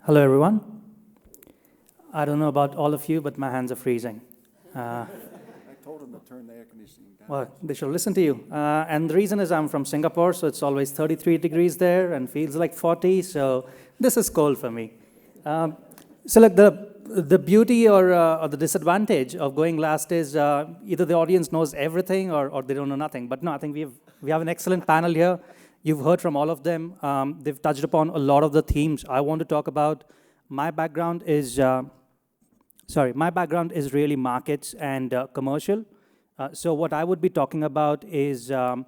Hello, everyone. I don't know about all of you, but my hands are freezing. I told them to turn the air conditioning down. Well, they should listen to you. And the reason is I'm from Singapore, so it's always 33 degrees there and feels like 40, so this is cold for me. So look, the beauty or the disadvantage of going last is either the audience knows everything or they don't know nothing. But no, I think we have an excellent panel here. You've heard from all of them. They've touched upon a lot of the themes I want to talk about. My background is really markets and commercial. So what I would be talking about is the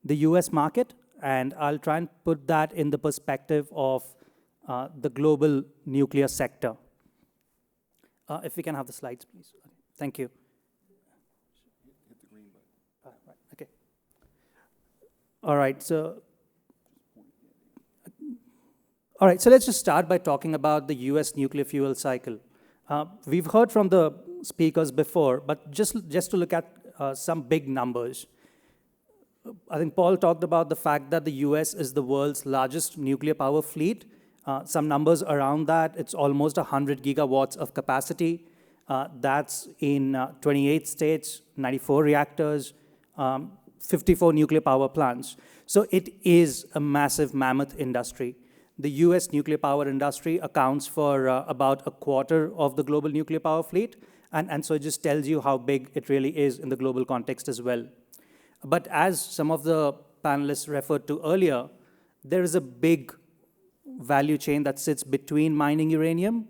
US market, and I'll try and put that in the perspective of the global nuclear sector. If we can have the slides, please. Thank you. Hit the green button. Right, okay. All right, so let's just start by talking about the US nuclear fuel cycle. We've heard from the speakers before, but just to look at some big numbers. I think Paul talked about the fact that the US is the world's largest nuclear power fleet. Some numbers around that, it's almost 100 gigawatts of capacity. That's in 28 states, 94 reactors, 54 nuclear power plants. So it is a massive mammoth industry. The US nuclear power industry accounts for about a quarter of the global nuclear power fleet, and so it just tells you how big it really is in the global context as well. But as some of the panelists referred to earlier, there is a big value chain that sits between mining uranium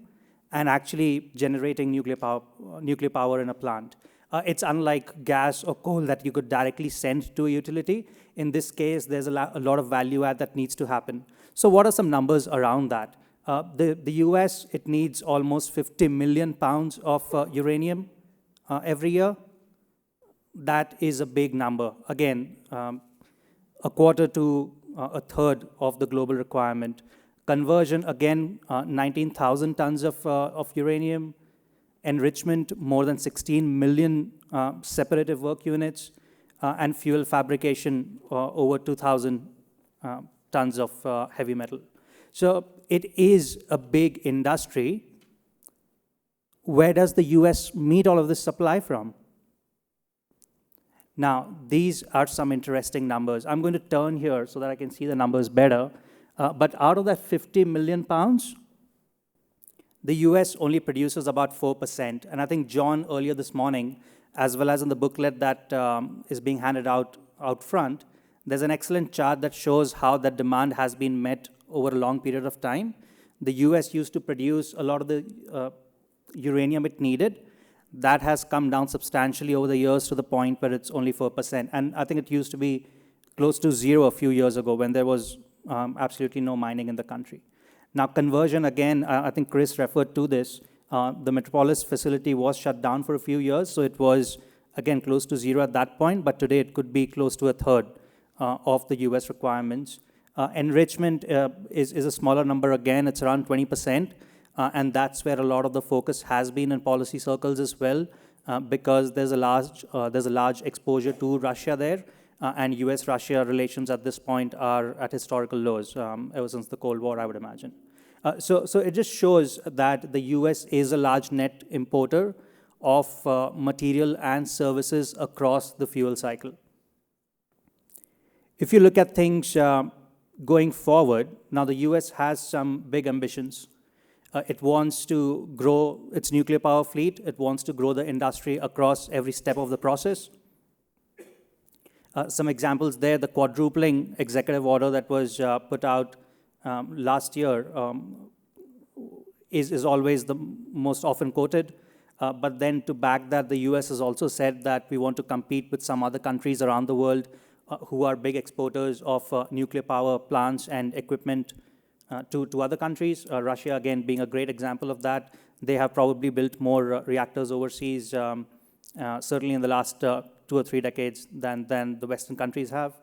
and actually generating nuclear power in a plant. It's unlike gas or coal that you could directly send to a utility. In this case, there's a lot of value add that needs to happen. So what are some numbers around that? The US, it needs almost 50 million pounds of uranium every year. That is a big number. Again, a quarter to a third of the global requirement. Conversion, again, 19,000 tons of uranium. Enrichment, more than 16 million separative work units. And fuel fabrication, over 2,000 tons of heavy metal. So it is a big industry. Where does the US meet all of this supply from? Now, these are some interesting numbers. I'm going to turn here so that I can see the numbers better. But out of that 50 million pounds, the US only produces about 4%. And I think John earlier this morning, as well as in the booklet that is being handed out front, there's an excellent chart that shows how that demand has been met over a long period of time. The US used to produce a lot of the uranium it needed. That has come down substantially over the years to the point where it's only 4%. And I think it used to be close to zero a few years ago when there was absolutely no mining in the country. Now, conversion, again, I think Chris referred to this. The Metropolis facility was shut down for a few years, so it was, again, close to zero at that point, but today it could be close to a third of the US requirements. Enrichment is a smaller number again, it's around 20%, and that's where a lot of the focus has been in policy circles as well, because there's a large exposure to Russia there, and US-Russia relations at this point are at historical lows, ever since the Cold War, I would imagine. So it just shows that the US is a large net importer of material and services across the fuel cycle. If you look at things going forward, now the US has some big ambitions. It wants to grow its nuclear power fleet. It wants to grow the industry across every step of the process. Some examples there, the quadrupling executive order that was put out last year is always the most often quoted. But then to back that, the US has also said that we want to compete with some other countries around the world who are big exporters of nuclear power plants and equipment to other countries. Russia, again, being a great example of that. They have probably built more reactors overseas, certainly in the last 2 or 3 decades than the Western countries have.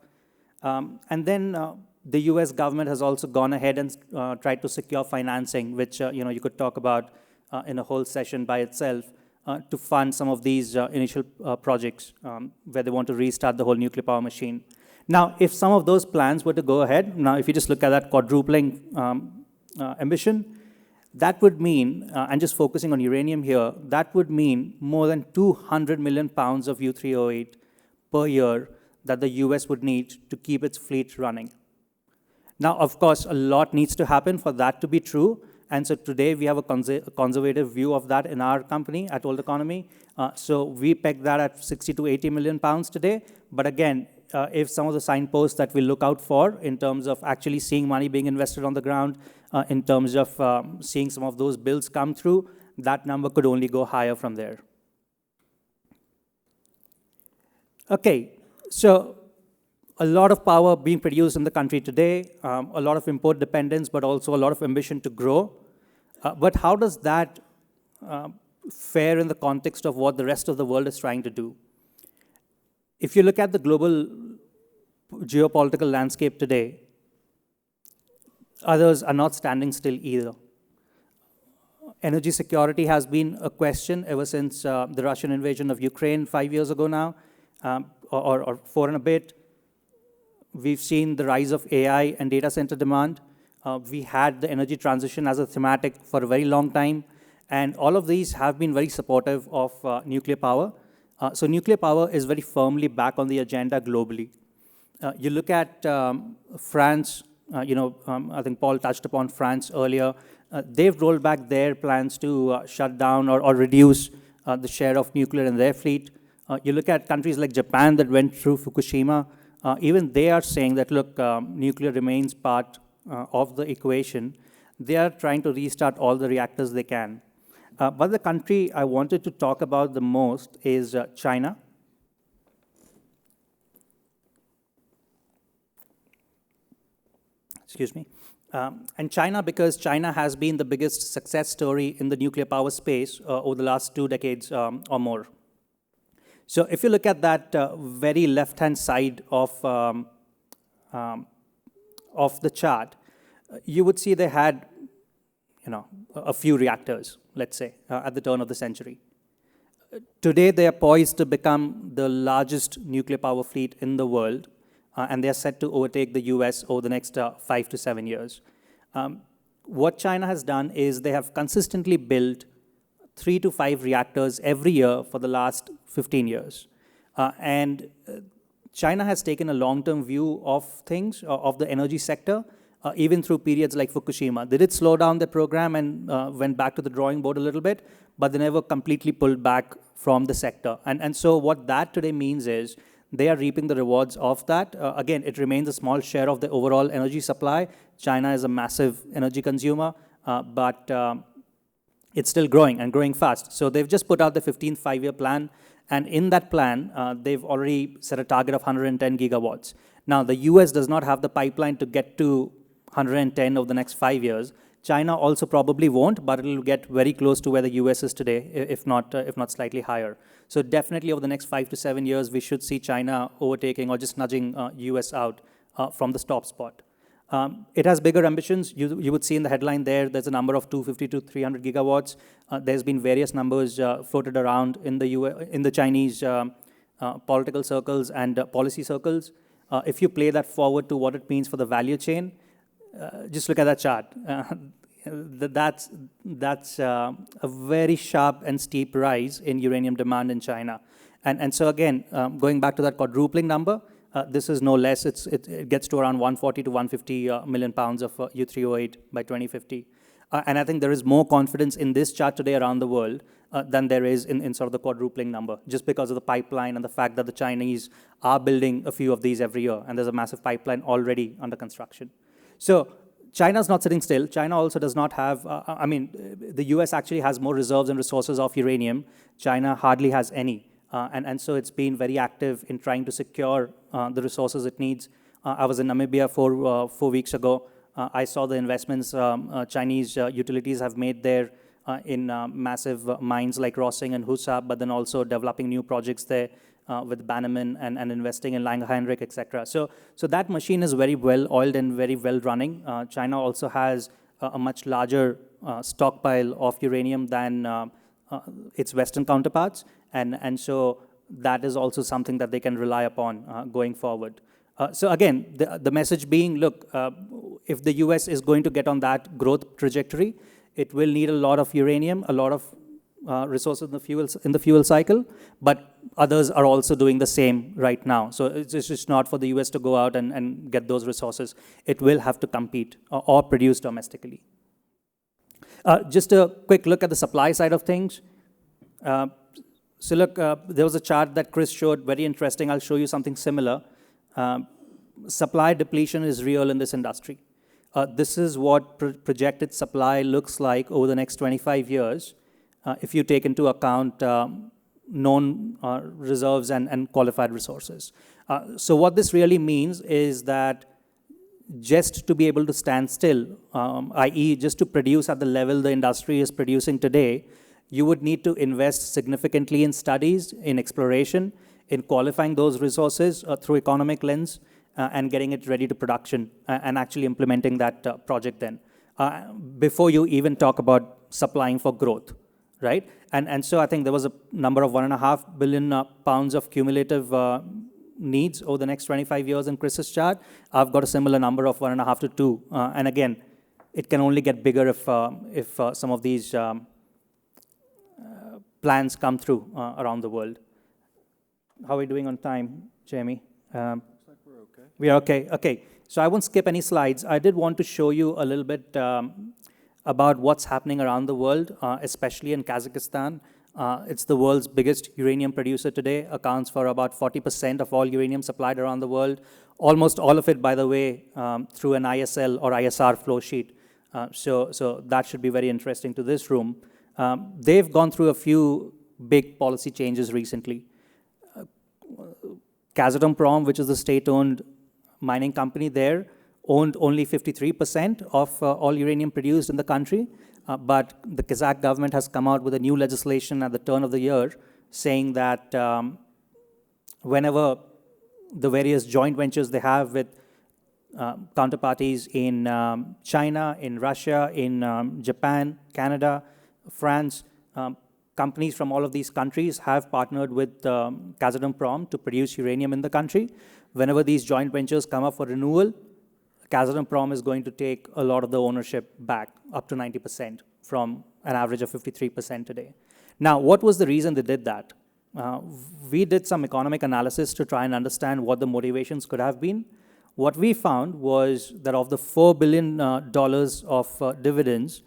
And then the US government has also gone ahead and tried to secure financing, which you could talk about in a whole session by itself, to fund some of these initial projects where they want to restart the whole nuclear power machine. Now, if some of those plans were to go ahead, now if you just look at that quadrupling ambition, That would mean, and just focusing on uranium here, that would mean more than 200 million pounds of U3O8 per year that the US would need to keep its fleet running. Now, of course, a lot needs to happen for that to be true. And so today we have a conservative view of that in our company at Old Economy. So we peg that at 60 to 80 million pounds today. But again, if some of the signposts that we look out for in terms of actually seeing money being invested on the ground, in terms of seeing some of those bills come through, that number could only go higher from there. Okay, so a lot of power being produced in the country today, a lot of import dependence, but also a lot of ambition to grow. But how does that fare in the context of what the rest of the world is trying to do? If you look at the global geopolitical landscape today, others are not standing still either. Energy security has been a question ever since the Russian invasion of Ukraine 5 years ago now, or 4 and a bit. We've seen the rise of AI and data center demand. We had the energy transition as a thematic for a very long time. And all of these have been very supportive of nuclear power. So nuclear power is very firmly back on the agenda globally. You look at France, I think Paul touched upon France earlier. They've rolled back their plans to shut down or reduce the share of nuclear in their fleet. You look at countries like Japan that went through Fukushima. Even they are saying that, look, nuclear remains part of the equation. They are trying to restart all the reactors they can. But the country I wanted to talk about the most is China. Excuse me. And China, because China has been the biggest success story in the nuclear power space over the last 2 decades or more. So if you look at that very left-hand side of the chart, you would see they had, a few reactors, let's say, at the turn of the century. Today, they are poised to become the largest nuclear power fleet in the world, and they are set to overtake the US over the next 5 to 7 years. What China has done is they have consistently built 3 to 5 reactors every year for the last 15 years. And China has taken a long-term view of things, of the energy sector, even through periods like Fukushima. They did slow down the program and went back to the drawing board a little bit, but they never completely pulled back from the sector. And so what that today means is they are reaping the rewards of that. Again, it remains a small share of the overall energy supply. China is a massive energy consumer, but it's still growing and growing fast. So they've just put out the 15th five-year plan, and in that plan, they've already set a target of 110 gigawatts. Now, the US does not have the pipeline to get to 110 over the next 5 years. China also probably won't, but it'll get very close to where the US is today, if not slightly higher. So definitely over the next 5 to 7 years, we should see China overtaking or just nudging US out from the top spot. It has bigger ambitions. You would see in the headline there's a number of 250 to 300 gigawatts. There's been various numbers floated around in the Chinese political circles and policy circles. If you play that forward to what it means for the value chain, just look at that chart. That's a very sharp and steep rise in uranium demand in China. And so again, going back to that quadrupling number, this is no less. It gets to around 140 to 150 million pounds of U3O8 by 2050. And I think there is more confidence in this chart today around the world than there is in sort of the quadrupling number, just because of the pipeline and the fact that the Chinese are building a few of these every year, and there's a massive pipeline already under construction. So China's not sitting still. China also does not have, the US actually has more reserves and resources of uranium. China hardly has any. And so it's been very active in trying to secure the resources it needs. I was in Namibia 4 weeks ago. I saw the investments Chinese utilities have made there in massive mines like Rosing and Husab, but then also developing new projects there with Bannerman and investing in Langheinrich, et cetera. So that machine is very well oiled and very well running. China also has a much larger stockpile of uranium than its Western counterparts. And so that is also something that they can rely upon going forward. So again, the message being, look, if the US is going to get on that growth trajectory, It will need a lot of uranium, a lot of resources in the fuel cycle, but others are also doing the same right now. So it's just not for the US to go out and get those resources. It will have to compete or produce domestically. Just a quick look at the supply side of things. So look, there was a chart that Chris showed, very interesting. I'll show you something similar. Supply depletion is real in this industry. This is what projected supply looks like over the next 25 years, if you take into account known reserves and qualified resources. So what this really means is that just to be able to stand still, i.e. just to produce at the level the industry is producing today, you would need to invest significantly in studies, in exploration, in qualifying those resources through economic lens, and getting it ready to production and actually implementing that project then, before you even talk about supplying for growth, right? And so I think there was a number of 1.5 billion pounds of cumulative needs over the next 25 years in Chris's chart. I've got a similar number of 1.5 to 2. And again, it can only get bigger if some of these plans come through around the world. How are we doing on time, Jamie? We are okay. Okay, so I won't skip any slides. I did want to show you a little bit about what's happening around the world, especially in Kazakhstan. It's the world's biggest uranium producer today, accounts for about 40% of all uranium supplied around the world. Almost all of it, by the way, through an ISL or ISR flow sheet. So that should be very interesting to this room. They've gone through a few big policy changes recently. Kazatomprom, which is the state-owned mining company there, owned only 53% of all uranium produced in the country, but the Kazakh government has come out with a new legislation at the turn of the year saying that whenever the various joint ventures they have with counterparties in China, in Russia, in Japan, Canada, France, companies from all of these countries have partnered with Kazatomprom to produce uranium in the country. Whenever these joint ventures come up for renewal, Kazatomprom is going to take a lot of the ownership back, up to 90% from an average of 53% today. Now, what was the reason they did that? We did some economic analysis to try and understand what the motivations could have been. What we found was that of the $4 billion of dividends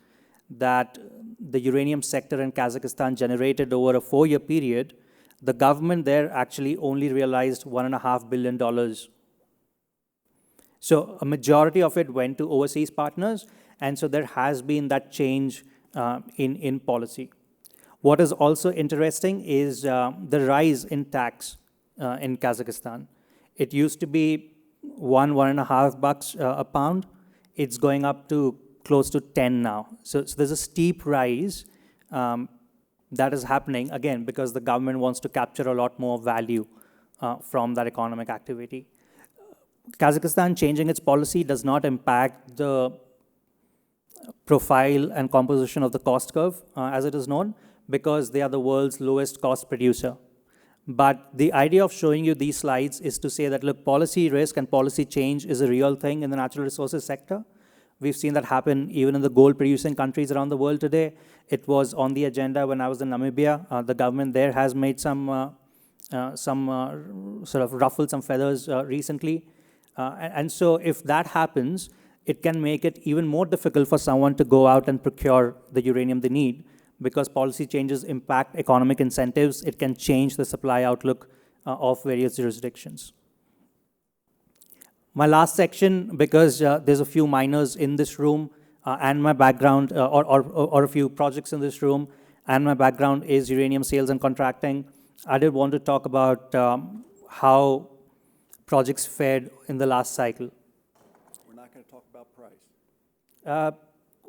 that the uranium sector in Kazakhstan generated over a 4-year period, the government there actually only realized $1.5 billion. So a majority of it went to overseas partners, and so there has been that change in policy. What is also interesting is the rise in tax in Kazakhstan. It used to be $1.5 a pound. It's going up to close to 10 now. So there's a steep rise that is happening, again, because the government wants to capture a lot more value from that economic activity. Kazakhstan changing its policy does not impact the profile and composition of the cost curve, as it is known, because they are the world's lowest cost producer. But the idea of showing you these slides is to say that, look, policy risk and policy change is a real thing in the natural resources sector. We've seen that happen even in the gold-producing countries around the world today. It was on the agenda when I was in Namibia. The government there has made some sort of ruffled some feathers recently. And so if that happens, it can make it even more difficult for someone to go out and procure the uranium they need, because policy changes impact economic incentives. It can change the supply outlook of various jurisdictions. My last section, because there's a few miners in this room and my background, or a few projects in this room, and my background is uranium sales and contracting, I did want to talk about how projects fared in the last cycle. We're not going to talk about price.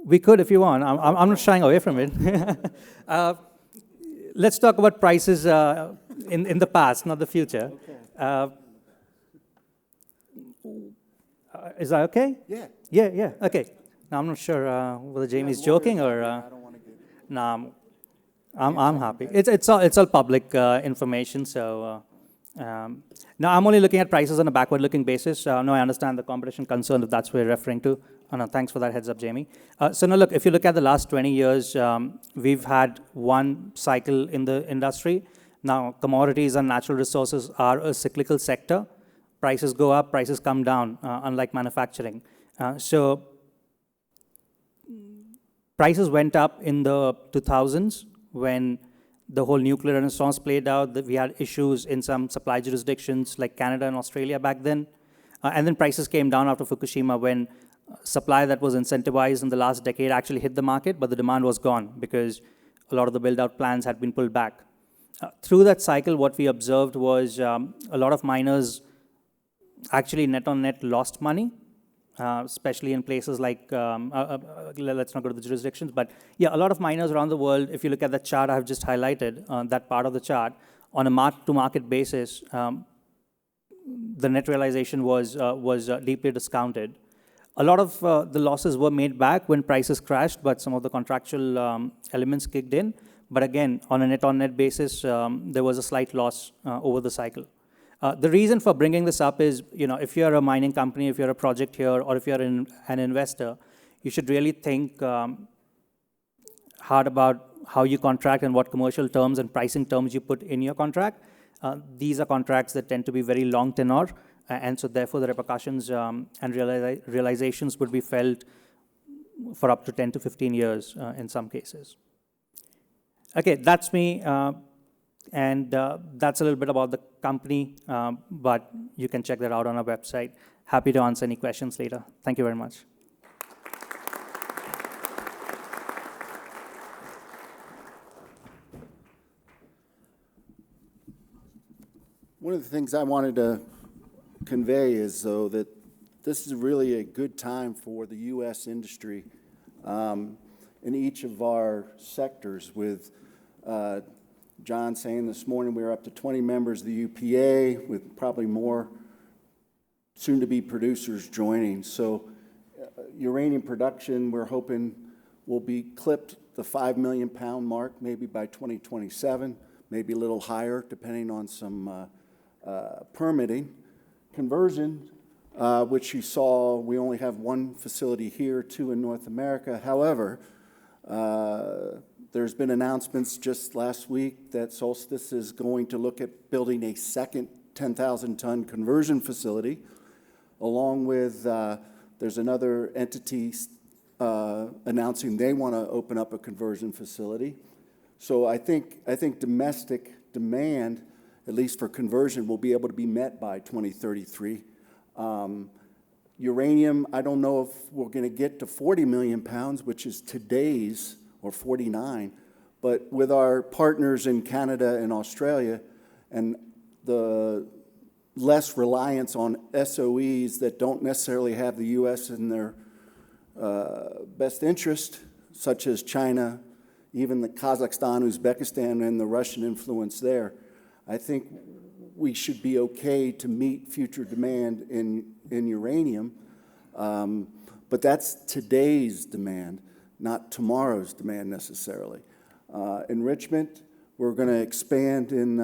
We could if you want. I'm not shying away from it. Let's talk about prices in the past, not the future. Okay. Is that okay? Yeah. Yeah, okay. Now, I'm not sure whether Jamie's joking or... I don't want to get... No, I'm happy. It's all public information, so... now, I'm only looking at prices on a backward-looking basis. No, I understand the competition concern if that's what you're referring to. Oh, no, thanks for that heads up, Jamie. So now look, if you look at the last 20 years, we've had one cycle in the industry. Now, commodities and natural resources are a cyclical sector. Prices go up, prices come down, unlike manufacturing. So prices went up in the 2000s when the whole nuclear renaissance played out. That we had issues in some supply jurisdictions like Canada and Australia back then. And then prices came down after Fukushima when supply that was incentivized in the last decade actually hit the market, but the demand was gone because a lot of the build-out plans had been pulled back. Through that cycle, what we observed was a lot of miners actually net-on-net lost money, especially in places like, let's not go to the jurisdictions, but yeah, a lot of miners around the world, if you look at the chart I've just highlighted, that part of the chart, on a mark-to-market basis, the net realization was deeply discounted. A lot of the losses were made back when prices crashed, but some of the contractual elements kicked in. But again, on a net-on-net basis, there was a slight loss over the cycle. The reason for bringing this up is, if you're a mining company, if you're a project here, or if you're an investor, you should really think hard about how you contract and what commercial terms and pricing terms you put in your contract. These are contracts that tend to be very long tenor, and so therefore the repercussions and realizations would be felt for up to 10 to 15 years in some cases. Okay, that's me, and that's a little bit about the company, but you can check that out on our website. Happy to answer any questions later. Thank you very much. One of the things I wanted to convey is, though, that this is really a good time for the U.S. industry in each of our sectors, with John saying this morning we were up to 20 members of the UPA, with probably more soon-to-be producers joining. So uranium production, we're hoping, will be clipped the 5 million pound mark maybe by 2027, maybe a little higher depending on some permitting. Conversion, which you saw, we only have one facility here, 2 in North America. However, there's been announcements just last week that Solstice is going to look at building a second 10,000-ton conversion facility, along with there's another entity announcing they want to open up a conversion facility. So I think domestic demand, at least for conversion, will be able to be met by 2033. Uranium, I don't know if we're going to get to 40 million pounds, which is today's, or 49, but with our partners in Canada and Australia, and the less reliance on SOEs that don't necessarily have the U.S. in their best interest, such as China, even the Kazakhstan, Uzbekistan, and the Russian influence there, I think we should be okay to meet future demand in uranium, but that's today's demand, not tomorrow's demand necessarily. Enrichment, we're going to expand in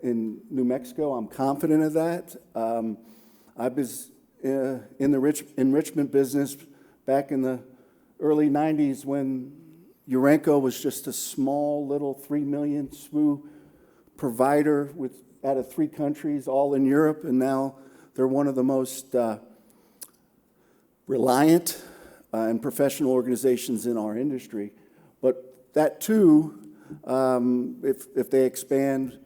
New Mexico. I'm confident of that. I was in the enrichment business back in the early 90s when Urenco was just a small little 3 million SWU provider out of 3 countries, all in Europe, and now they're one of the most reliant and professional organizations in our industry. But that too, if they expand,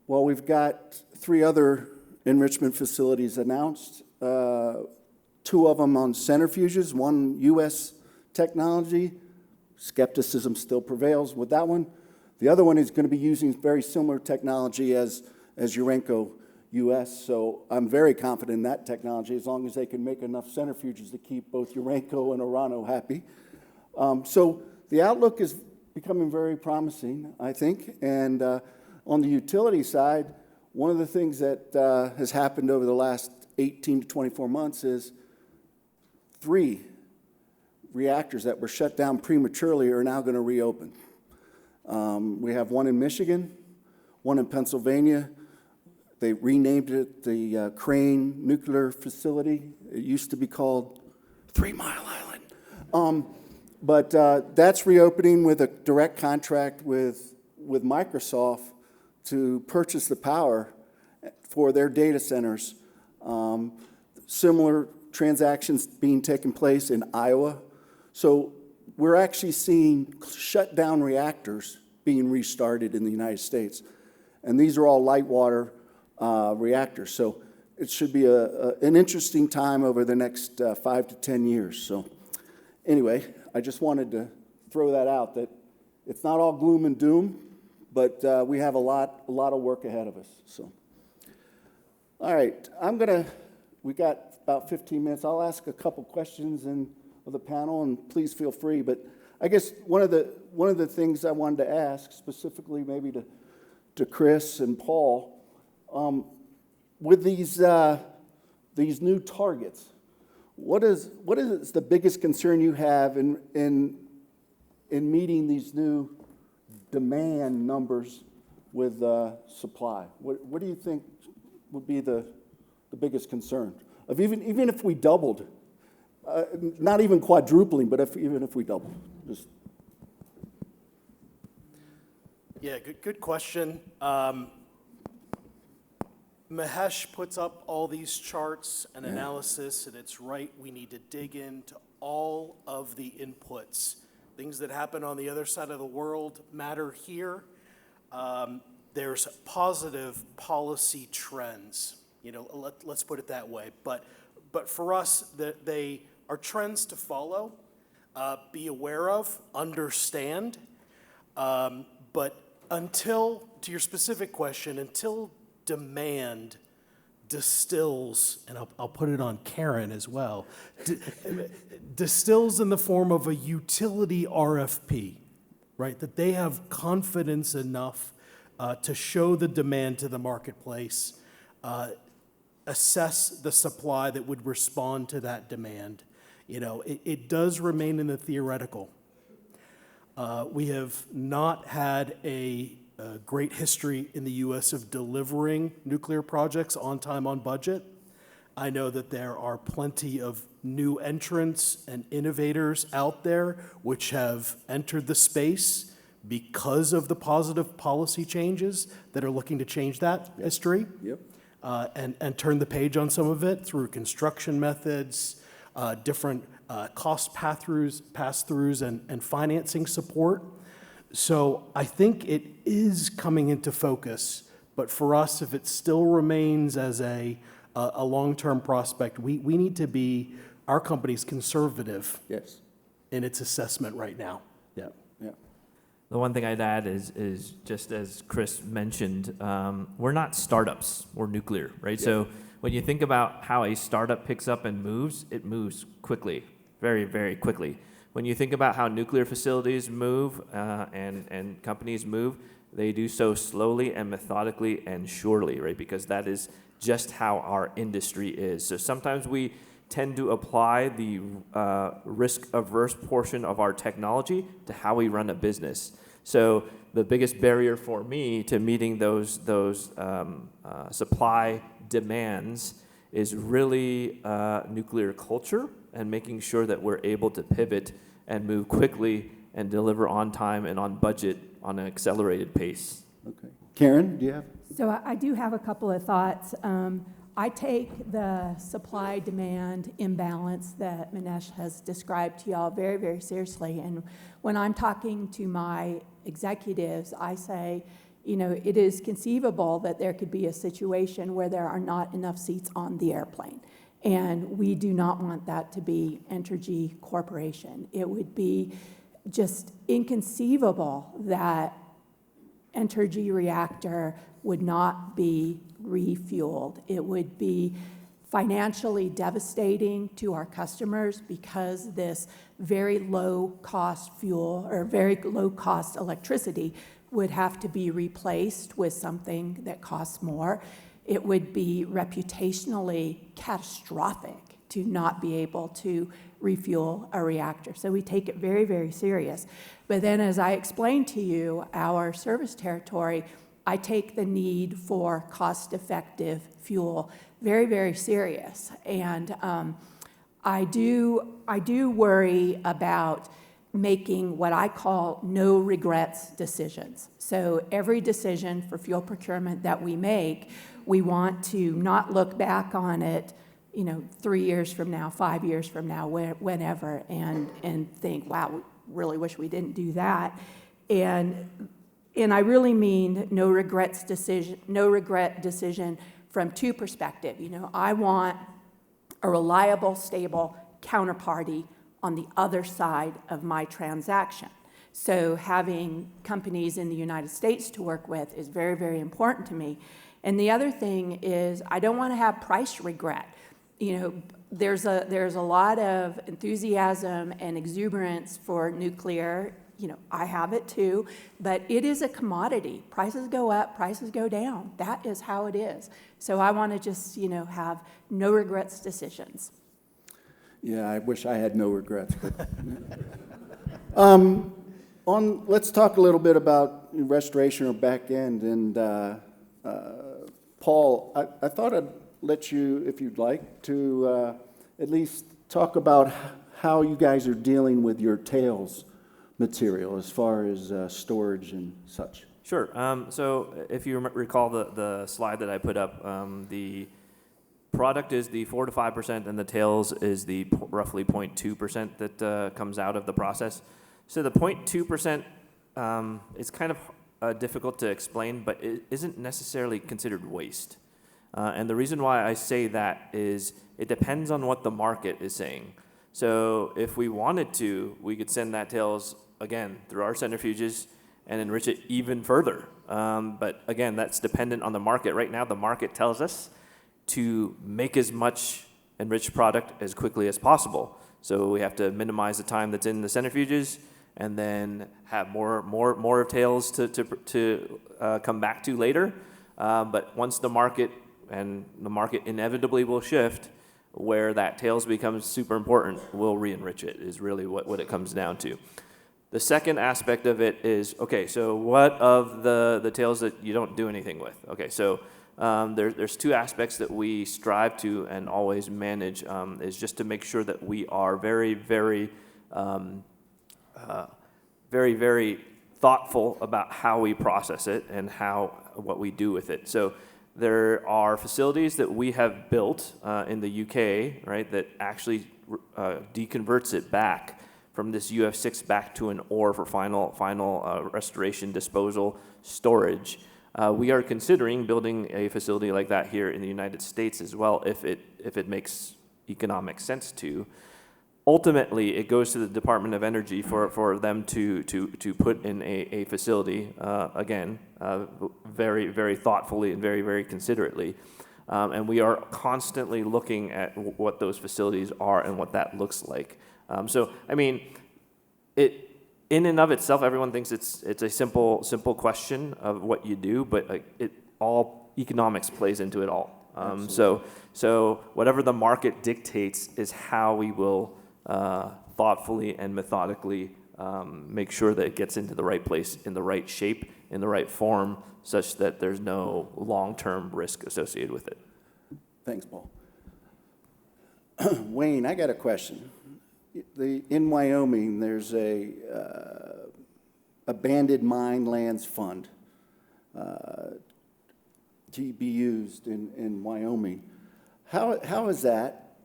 well, we've got 3 other enrichment facilities announced, 2 of them on centrifuges, 1 U.S. technology. Skepticism still prevails with that one. The other one is going to be using very similar technology as Urenco U.S., so I'm very confident in that technology as long as they can make enough centrifuges to keep both Urenco and Orano happy. So the outlook is becoming very promising, I think. And on the utility side, one of the things that has happened over the last 18 to 24 months is 3 reactors that were shut down prematurely are now going to reopen. We have 1 in Michigan, 1 in Pennsylvania. They renamed it the Crane Nuclear Facility. It used to be called 3 Mile Island. But that's reopening with a direct contract with Microsoft to purchase the power for their data centers. Similar transactions being taken place in Iowa. So we're actually seeing shut down reactors being restarted in the United States. And these are all light water reactors. So it should be an interesting time over the next 5 to 10 years. So anyway, I just wanted to throw that out, that it's not all gloom and doom, but we have a lot of work ahead of us. So, all right, we got about 15 minutes. I'll ask a couple questions of the panel, and please feel free. But I guess one of the things I wanted to ask, specifically maybe to Chris and Paul, with these new targets, what is the biggest concern you have in meeting these new demand numbers with supply? What do you think would be the biggest concern? Of even if we doubled, not even quadrupling, but even if we doubled, just. Yeah, good question. Mahesh puts up all these charts and analysis, and it's right, we need to dig into all of the inputs. Things that happen on the other side of the world matter here. There's positive policy trends, let's put it that way. But for us, they are trends to follow, be aware of, understand. But to your specific question, until demand distills, and I'll put it on Karen as well, distills in the form of a utility RFP, right? That they have confidence enough to show the demand to the marketplace, assess the supply that would respond to that demand. It does remain in the theoretical. We have not had a great history in the U.S. of delivering nuclear projects on time, on budget. I know that there are plenty of new entrants and innovators out there which have entered the space because of the positive policy changes that are looking to change that history. Yep. And turn the page on some of it through construction methods, different cost pass-throughs and financing support. So I think it is coming into focus, but for us, if it still remains as a long-term prospect, we need to be, our company's conservative in its assessment right now. Yeah. The one thing I'd add is just as Chris mentioned, we're not startups, we're nuclear, right? Yeah. So when you think about how a startup picks up and moves, it moves quickly, very, very quickly. When you think about how nuclear facilities move and companies move, they do so slowly and methodically and surely, right? Because that is just how our industry is. So sometimes we tend to apply the risk-averse portion of our technology to how we run a business. So the biggest barrier for me to meeting those supply demands is really nuclear culture and making sure that we're able to pivot and move quickly and deliver on time and on budget on an accelerated pace. Okay. Karen, do you have? So I do have a couple of thoughts. I take the supply-demand imbalance that Mahesh has described to y'all very, very seriously. And when I'm talking to my executives, I say, it is conceivable that there could be a situation where there are not enough seats on the airplane. And we do not want that to be Entergy Corporation. It would be just inconceivable that Entergy reactor would not be refueled. It would be financially devastating to our customers because this very low-cost fuel or very low-cost electricity would have to be replaced with something that costs more. It would be reputationally catastrophic to not be able to refuel a reactor. So we take it very, very serious. But then as I explained to you, our service territory, I take the need for cost-effective fuel very, very serious. And I do worry about making what I call no regrets decisions. So every decision for fuel procurement that we make, we want to not look back on it, 3 years from now, 5 years from now, whenever, and think, wow, we really wish we didn't do that. And I really mean no regret decision from two perspectives. I want a reliable, stable counterparty on the other side of my transaction. So having companies in the United States to work with is very, very important to me. And the other thing is I don't want to have price regret. There's a lot of enthusiasm and exuberance for nuclear. I have it too, but it is a commodity. Prices go up, prices go down. That is how it is. So I want to just, have no regrets decisions. Yeah, I wish I had no regrets. But let's talk a little bit about restoration or back end. And Paul, I thought I'd let you, if you'd like, to at least talk about how you guys are dealing with your tails material as far as storage and such. Sure. So if you recall the slide that I put up, the product is the 4 to 5%, and the tails is the roughly 0.2% that comes out of the process. So the 0.2% is kind of difficult to explain, but it isn't necessarily considered waste. And the reason why I say that is it depends on what the market is saying. So if we wanted to, we could send that tails, again, through our centrifuges and enrich it even further. But again, that's dependent on the market. Right now, the market tells us to make as much enriched product as quickly as possible. So we have to minimize the time that's in the centrifuges and then have more tails to come back to later. But once the market inevitably will shift, where that tails becomes super important, we'll re-enrich it, is really what it comes down to. The second aspect of it is, okay, so what of the tails that you don't do anything with? Okay, so there's two aspects that we strive to and always manage, is just to make sure that we are very, very, very, very thoughtful about how we process it and what we do with it. So there are facilities that we have built in the UK, right, that actually deconverts it back from this UF6 back to an ore for final restoration, disposal, storage. We are considering building a facility like that here in the United States as well, if it makes economic sense to. Ultimately, it goes to the Department of Energy for them to put in a facility, again, very, very thoughtfully and very, very considerately. And we are constantly looking at what those facilities are and what that looks like. So, I mean, it in and of itself, everyone thinks it's a simple question of what you do, but all economics plays into it all. So whatever the market dictates is how we will thoughtfully and methodically make sure that it gets into the right place, in the right shape, in the right form, such that there's no long-term risk associated with it. Thanks, Paul. Wayne, I got a question. In Wyoming, there's a abandoned mine lands fund to be used in Wyoming. How is that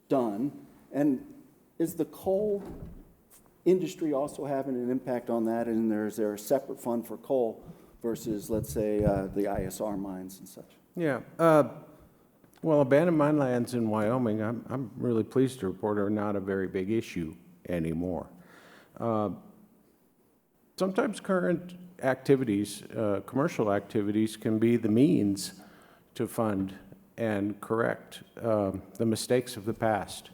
done? And is the coal industry also having an impact on that? And is there a separate fund for coal versus, let's say, the ISR mines and such? Yeah. Well, abandoned mine lands in Wyoming, I'm really pleased to report, are not a very big issue anymore. Sometimes current activities, commercial activities, can be the means to fund and correct the mistakes of the past.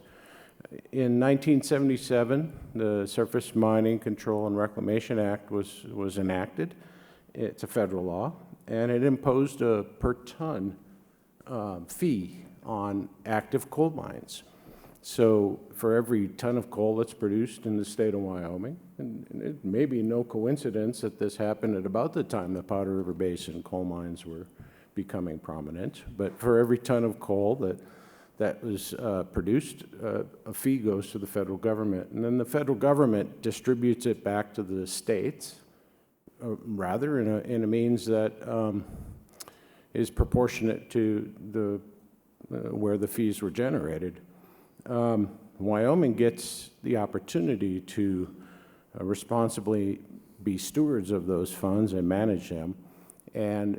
In 1977, the Surface Mining Control and Reclamation Act was enacted. It's a federal law, and it imposed a per ton fee on active coal mines. So for every ton of coal that's produced in the state of Wyoming, and it may be no coincidence that this happened at about the time the Powder River Basin coal mines were becoming prominent, but for every ton of coal that was produced, a fee goes to the federal government. And then the federal government distributes it back to the states, rather in a means that is proportionate to the where the fees were generated. Wyoming gets the opportunity to responsibly be stewards of those funds and manage them. And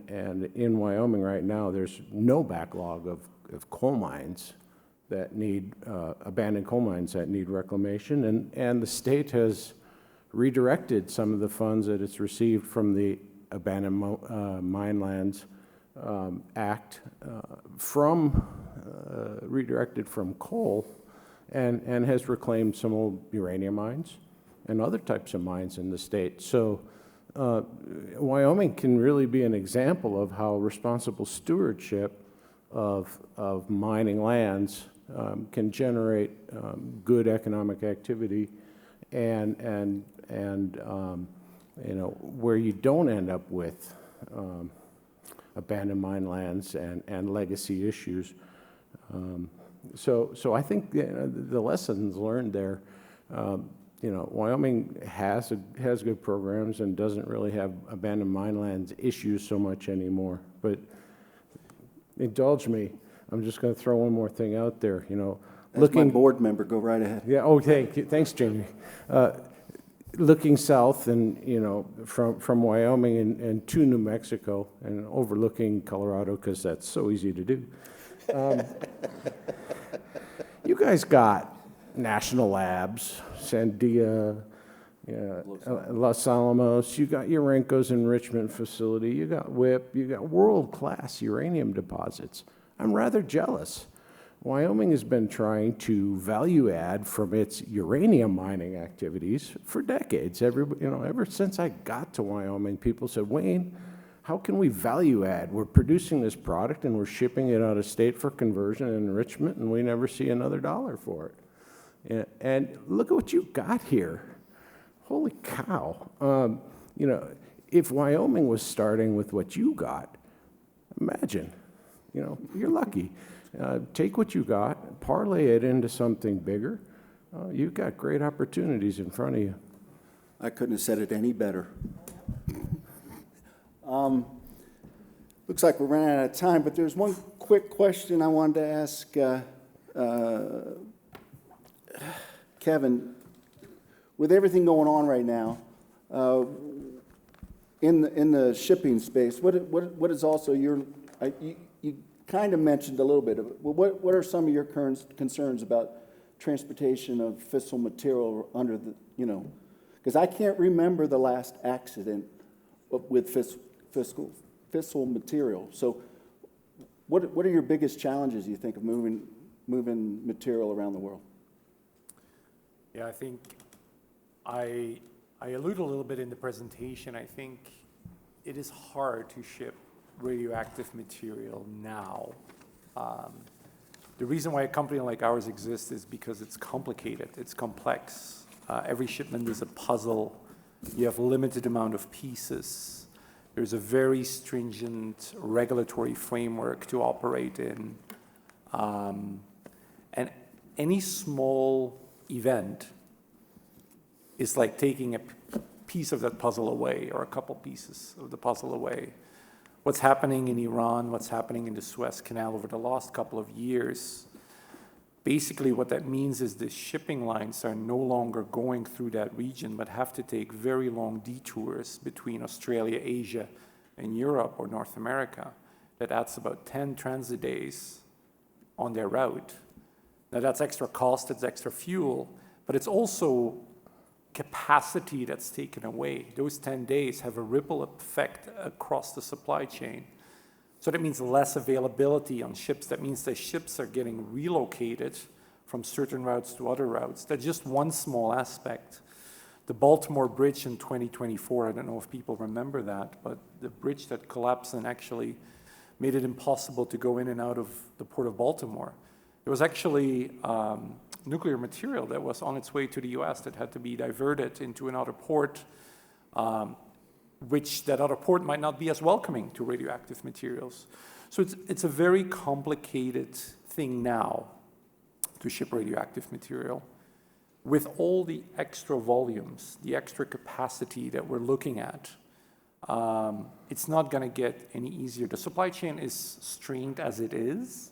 in Wyoming right now, there's no backlog of coal mines that need, abandoned coal mines that need reclamation. And the state has redirected some of the funds that it's received from the Abandoned Mine Lands Act redirected from coal and has reclaimed some old uranium mines and other types of mines in the state. So Wyoming can really be an example of how responsible stewardship of mining lands can generate good economic activity and where you don't end up with abandoned mine lands and legacy issues. So I think the lessons learned there, Wyoming has good programs and doesn't really have abandoned mine lands issues so much anymore. But indulge me, I'm just going to throw one more thing out there. As my board member, go right ahead. Yeah. Oh, thanks, Jamie. Looking south and from Wyoming and to New Mexico and overlooking Colorado because that's so easy to do. You guys got national labs, Sandia, Los Alamos. You got Urenco's enrichment facility. You got WIP. You got world-class uranium deposits. I'm rather jealous. Wyoming has been trying to value add from its uranium mining activities for decades. Ever since I got to Wyoming, people said, Wayne, how can we value add? We're producing this product and we're shipping it out of state for conversion and enrichment, and we never see another dollar for it. And look at what you got here. Holy cow. If Wyoming was starting with what you got, imagine, you're lucky. Take what you got, parlay it into something bigger. You've got great opportunities in front of you. I couldn't have said it any better. Looks like we're running out of time, but there's one quick question I wanted to ask Kevin. With everything going on right now, in the shipping space, what is also you kind of mentioned a little bit of it. What are some of your current concerns about transportation of fissile material under the, because I can't remember the last accident with fissile material. So what are your biggest challenges, you think, of moving material around the world? Yeah, I think I allude a little bit in the presentation. I think it is hard to ship radioactive material now. The reason why a company like ours exists is because it's complicated, it's complex. Every shipment is a puzzle. You have a limited amount of pieces. There's a very stringent regulatory framework to operate in. And any small event is like taking a piece of that puzzle away or a couple pieces of the puzzle away. What's happening in Iran, what's happening in the Suez Canal over the last couple of years, basically what that means is the shipping lines are no longer going through that region, but have to take very long detours between Australia, Asia, and Europe or North America. That adds about 10 transit days on their route. Now that's extra cost, it's extra fuel, but it's also capacity that's taken away. Those 10 days have a ripple effect across the supply chain. So that means less availability on ships. That means the ships are getting relocated from certain routes to other routes. That's just one small aspect. The Baltimore Bridge in 2024, I don't know if people remember that, but the bridge that collapsed and actually made it impossible to go in and out of the port of Baltimore. There was actually nuclear material that was on its way to the US that had to be diverted into another port, which that other port might not be as welcoming to radioactive materials. So it's a very complicated thing now to ship radioactive material. With all the extra volumes, the extra capacity that we're looking at, it's not going to get any easier. The supply chain is strained as it is,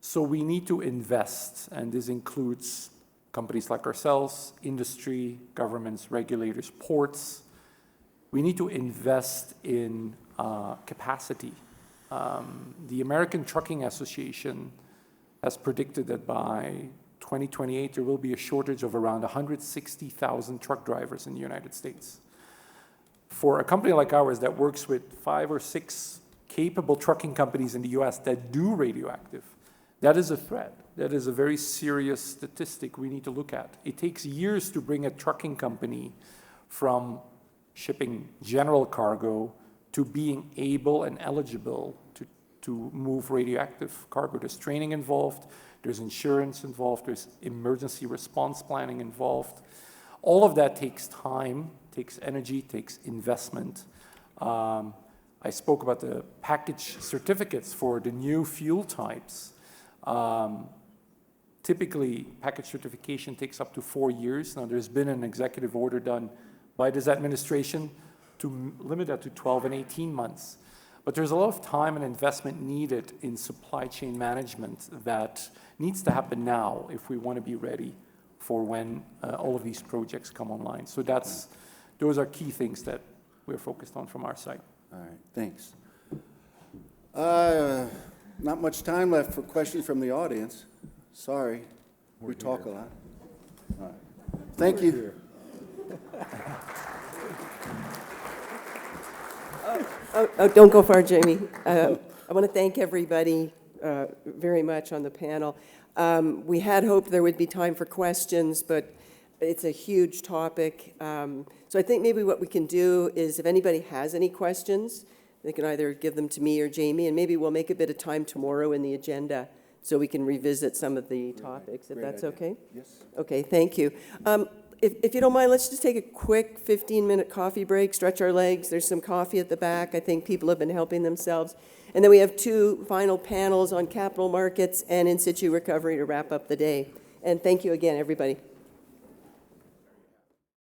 so we need to invest, and this includes companies like ourselves, industry, governments, regulators, ports. We need to invest in capacity. The American Trucking Association has predicted that by 2028 there will be a shortage of around 160,000 truck drivers in the United States. For a company like ours that works with 5 or 6 capable trucking companies in the US that do radioactive, that is a threat. That is a very serious statistic we need to look at. It takes years to bring a trucking company from shipping general cargo to being able and eligible to move radioactive cargo. There's training involved, there's insurance involved, there's emergency response planning involved. All of that takes time, takes energy, takes investment. I spoke about the package certificates for the new fuel types. Typically, package certification takes up to 4 years. Now, there's been an executive order done by this administration to limit that to 12 and 18 months. But there's a lot of time and investment needed in supply chain management that needs to happen now if we want to be ready for when all of these projects come online. So those are key things that we're focused on from our side. All right, thanks. Not much time left for questions from the audience. Sorry, we talk a lot. All right. Thank you. Don't go far, Jamie. I want to thank everybody very much on the panel. We had hoped there would be time for questions, but it's a huge topic. So I think maybe what we can do is if anybody has any questions, they can either give them to me or Jamie, and maybe we'll make a bit of time tomorrow in the agenda so we can revisit some of the topics, if that's okay? Yes. Okay, thank you. If you don't mind, let's just take a quick 15-minute coffee break, stretch our legs. There's some coffee at the back. I think people have been helping themselves. And then we have 2 final panels on capital markets and in situ recovery to wrap up the day. And thank you again, everybody.